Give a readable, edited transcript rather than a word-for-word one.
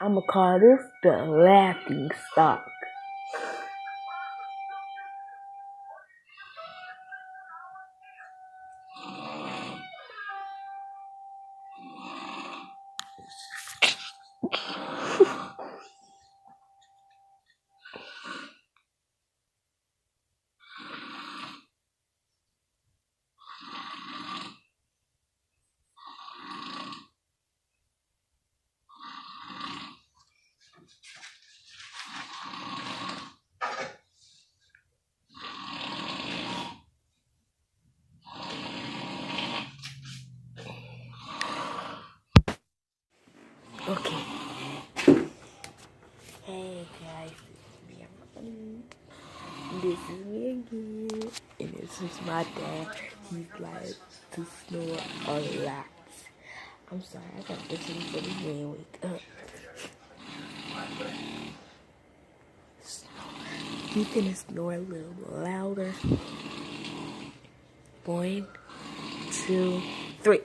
I'ma call this the laughing stock. Okay. Hey guys, this is me again, and this is my dad. He's like to snore a lot. I'm sorry, I got to listen for the man wake up. So, you finna snore a little louder. 1, 2, 3.